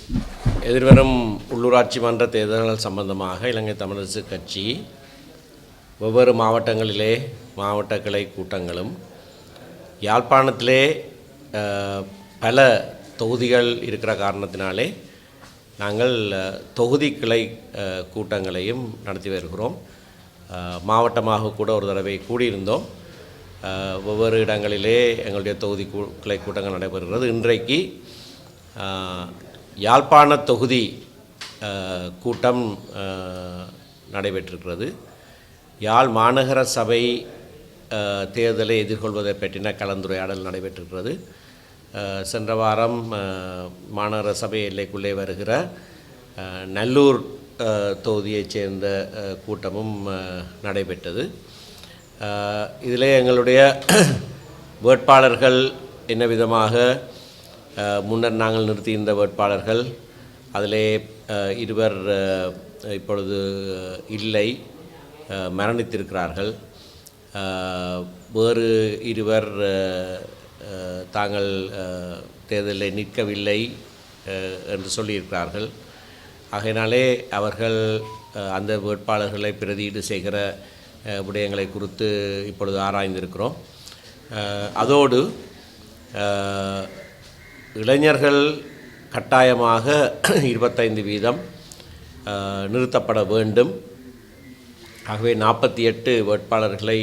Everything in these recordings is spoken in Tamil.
எதிர்வரும் உள்ளூராட்சி மன்ற தேர்தல்கள் சம்பந்தமாக இலங்கை தமிழரசு கட்சி வெவ்வேறு மாவட்டங்களிலே மாவட்ட கிளை கூட்டங்களும், யாழ்ப்பாணத்திலே பல தொகுதிகள் இருக்கிற காரணத்தினாலே நாங்கள் தொகுதி கிளை கூட்டங்களையும் நடத்தி வருகிறோம். மாவட்டமாக கூட ஒரு தடவை கூடியிருந்தோம். ஒவ்வொரு இடங்களிலே எங்களுடைய தொகுதி கிளை கூட்டங்கள் நடைபெறுகிறது. இன்றைக்கு யாழ்ப்பாண தொகுதி கூட்டம் நடைபெற்றிருக்கிறது. யாழ் மாநகர சபை தேர்தலை எதிர்கொள்வதை பற்றின கலந்துரையாடல் நடைபெற்றிருக்கிறது. சென்ற வாரம் மாநகர சபை எல்லைக்குள்ளே வருகிற நல்லூர் தொகுதியைச் சேர்ந்த கூட்டமும் நடைபெற்றது. இதிலே எங்களுடைய வேட்பாளர்கள் என்ன விதமாக முன்னர் நாங்கள் நிறுத்தியிருந்த வேட்பாளர்கள், அதிலே இருவர் இப்பொழுது இல்லை, மரணித்திருக்கிறார்கள். வேறு இருவர் தாங்கள் தேர்தலில் நிற்கவில்லை என்று சொல்லியிருக்கிறார்கள். ஆகையினாலே அவர்கள் அந்த வேட்பாளர்களை பிரதியீடு செய்கிற விடயங்களை குறித்து இப்பொழுது ஆராய்ந்திருக்கிறோம். அதோடு இளைஞர்கள் கட்டாயமாக 25% நிறுத்தப்பட வேண்டும். ஆகவே 48 வேட்பாளர்களை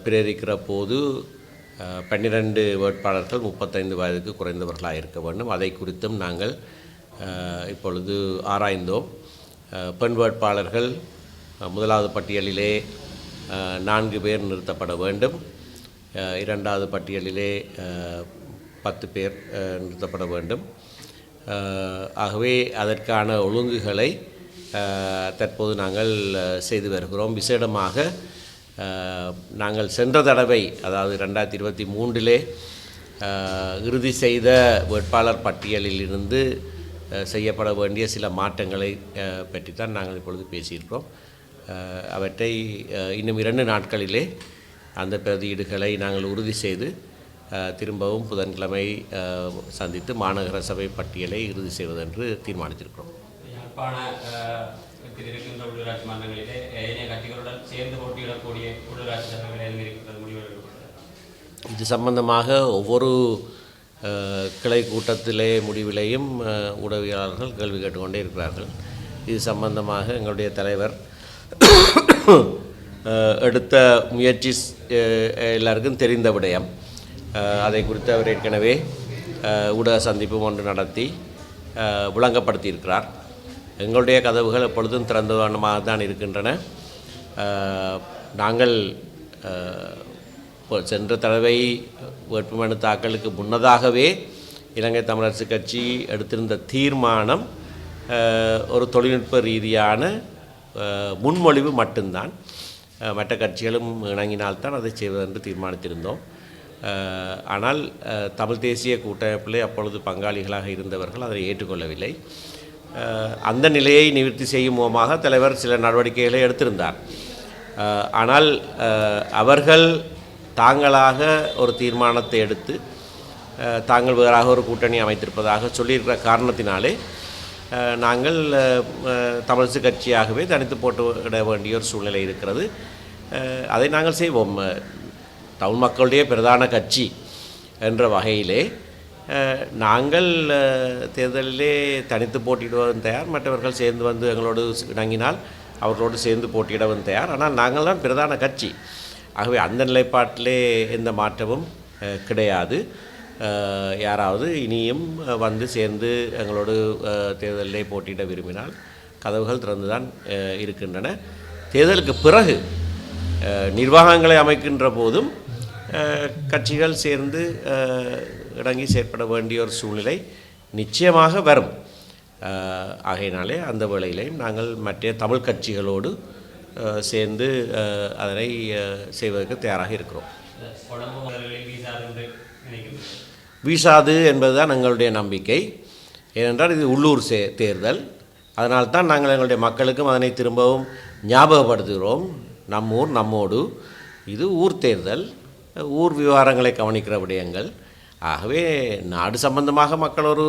பிரேரிக்கிற போது 12 வேட்பாளர்கள் 35 வயதுக்கு குறைந்தவர்களாக இருக்க வேண்டும். அதை குறித்தும் நாங்கள் இப்பொழுது ஆராய்ந்தோம். பெண் வேட்பாளர்கள் முதலாவது பட்டியலிலே 4 பேர் நிறுத்தப்பட வேண்டும். இரண்டாவது பட்டியலிலே 10 பேர் நிறுத்தப்பட வேண்டும். ஆகவே அதற்கான ஒழுங்குகளை தற்போது நாங்கள் செய்து வருகிறோம். விசேடமாக நாங்கள் சென்ற தடவை, அதாவது 2023 இறுதி செய்த வேட்பாளர் பட்டியலிலிருந்து செய்யப்பட வேண்டிய சில மாற்றங்களை பற்றித்தான் நாங்கள் இப்பொழுது பேசியிருக்கிறோம். அவற்றை இன்னும் 2 நாட்களிலே அந்த பிரதியீடுகளை நாங்கள் உறுதி செய்து திரும்பவும் புதன்கிழமை சந்தித்து மாநகர சபை பட்டியலை இறுதி செய்வதென்று தீர்மானித்திருக்கிறோம். இருக்கின்ற உள்ளூராட்சி மன்றங்களிலே ஏனைய கட்சிகளுடன் சேர்ந்து போட்டியிடக்கூடிய உள்ளூராட்சி சபைகள் இருக்கிறது முடிவு. இது சம்பந்தமாக ஒவ்வொரு கிளை கூட்டத்திலே முடிவிலையும் ஊடகவியலாளர்கள் கேள்வி கேட்டுக்கொண்டே இருக்கிறார்கள். இது சம்பந்தமாக எங்களுடைய தலைவர் எடுத்த முயற்சி எல்லாருக்கும் தெரிந்த விடயம். அதை குறித்து அவர் ஏற்கனவே ஊடக சந்திப்பு ஒன்று நடத்தி விளங்கப்படுத்தியிருக்கிறார். எங்களுடைய கதவுகள் எப்பொழுதும் திறந்தவண்ணமாக தான் இருக்கின்றன. நாங்கள் சென்ற தடவை வேட்புமனு தாக்கலுக்கு முன்னதாகவே இலங்கை தமிழரசு கட்சி எடுத்திருந்த தீர்மானம் ஒரு தொழில்நுட்ப ரீதியான முன்மொழிவு மட்டும்தான். மற்ற கட்சிகளும் இணங்கினால்தான் அதை செய்வதென்று தீர்மானித்திருந்தோம். ஆனால் தமிழ் தேசிய கூட்டமைப்பிலே அப்பொழுது பங்காளிகளாக இருந்தவர்கள் அதை ஏற்றுக்கொள்ளவில்லை. அந்த நிலையை நிவர்த்தி செய்யும் மூலமாக தலைவர் சில நடவடிக்கைகளை எடுத்திருந்தார். ஆனால் அவர்கள் தாங்களாக ஒரு தீர்மானத்தை எடுத்து தாங்கள் வேறாக ஒரு கூட்டணி அமைத்திருப்பதாக சொல்லியிருக்கிற காரணத்தினாலே நாங்கள் தமிழரசு கட்சியாகவே தனித்து போட்டுவிட வேண்டிய ஒரு சூழ்நிலை இருக்கிறது. அதை நாங்கள் செய்வோம். தமிழ் மக்களுடைய பிரதான கட்சி என்ற வகையிலே நாங்கள் தேர்தலிலே தனித்து போட்டியிடுவதும் தயார், மற்றவர்கள் சேர்ந்து வந்து எங்களோடு இணங்கினால் அவர்களோடு சேர்ந்து போட்டியிடவும் தயார். ஆனால் நாங்கள் தான் பிரதான கட்சி. ஆகவே அந்த நிலைப்பாட்டிலே எந்த மாற்றமும் கிடையாது. யாராவது இனியும் வந்து சேர்ந்து எங்களோடு தேர்தலிலே போட்டியிட விரும்பினால் கதவுகள் திறந்துதான் இருக்கின்றன. தேர்தலுக்கு பிறகு நிர்வாகங்களை அமைக்கின்ற போதும் கட்சிகள் சேர்ந்து இணங்கி செயற்பட வேண்டிய ஒரு சூழ்நிலை நிச்சயமாக வரும். ஆகையினாலே அந்த வேளையிலையும் நாங்கள் மற்ற தமிழ் கட்சிகளோடு சேர்ந்து அதனை செய்வதற்கு தயாராக இருக்கிறோம். வீசாது என்பதுதான் எங்களுடைய நம்பிக்கை. ஏனென்றால் இது உள்ளூர் தேர்தல். அதனால்தான் நாங்கள் எங்களுடைய மக்களுக்கும் அதனை திரும்பவும் ஞாபகப்படுத்துகிறோம். நம்மூர் நம்மோடு, இது ஊர் தேர்தல், ஊர் விவகாரங்களை கவனிக்கிற விடயங்கள். ஆகவே நாடு சம்பந்தமாக மக்கள் ஒரு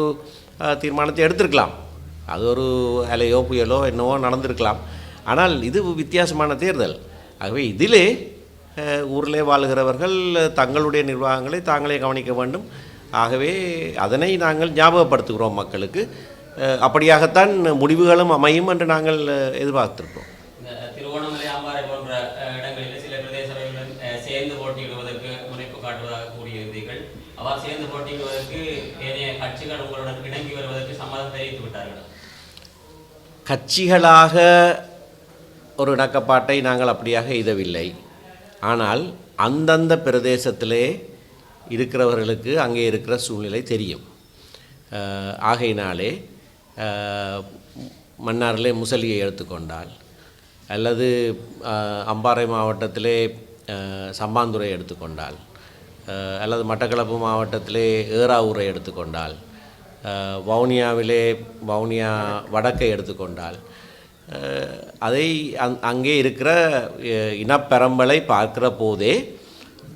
தீர்மானத்தை எடுத்திருக்கலாம். அது ஒரு அலையோ புயலோ என்னவோ நடந்திருக்கலாம். ஆனால் இது வித்தியாசமான தேர்தல். ஆகவே இதிலே ஊரிலே வாழ்கிறவர்கள் தங்களுடைய நிர்வாகங்களை தாங்களே கவனிக்க வேண்டும். ஆகவே அதனை நாங்கள் ஞாபகப்படுத்துகிறோம் மக்களுக்கு. அப்படியாகத்தான் முடிவுகளும் அமையும் என்று நாங்கள் எதிர்பார்த்திருக்கிறோம். திருவோணமலை, அம்பாறை போன்ற இடங்களில் சில பிரதேச சபைகளுடன் சேர்ந்து போட்டியிடுவதற்கு முனைப்பு காட்டுவதாக கூறியிருந்தீர்கள். அவ்வாறு சேர்ந்து போட்டியிடுவதற்கு ஏனைய கட்சிகள் உங்களுடன் இணங்கி வருவதற்கு சம்மதம் தெரிவித்து விட்டார்கள். கட்சிகளாக ஒரு இணக்கப்பாட்டை நாங்கள் அப்படியாக எய்தவில்லை. ஆனால் அந்தந்த பிரதேசத்திலே இருக்கிறவர்களுக்கு அங்கே இருக்கிற சூழ்நிலை தெரியும். ஆகையினாலே மன்னாரிலே முசலியை எடுத்துக்கொண்டால், அல்லது அம்பாறை மாவட்டத்திலே சம்பாந்துறை எடுத்துக்கொண்டால், அல்லது மட்டக்களப்பு மாவட்டத்திலே ஏறாவூரை எடுத்துக்கொண்டால், வவுனியாவிலே வவுனியா வடக்கை எடுத்துக்கொண்டால், அதை அங்கே இருக்கிற இனப்பெரம்பலை பார்க்கிற போதே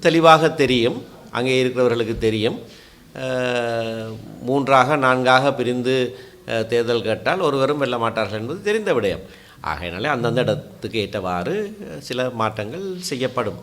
தெளிவாக தெரியும். அங்கே இருக்கிறவர்களுக்கு தெரியும். 3ஆக 4ஆக பிரிந்து தேர்தல் கேட்டால் ஒருவரும் வெல்ல மாட்டார்கள் என்பது தெரிந்த விடயம். ஆகையினாலே அந்தந்த இடத்துக்கு ஏற்றவாறு சில மாற்றங்கள் செய்யப்படும்.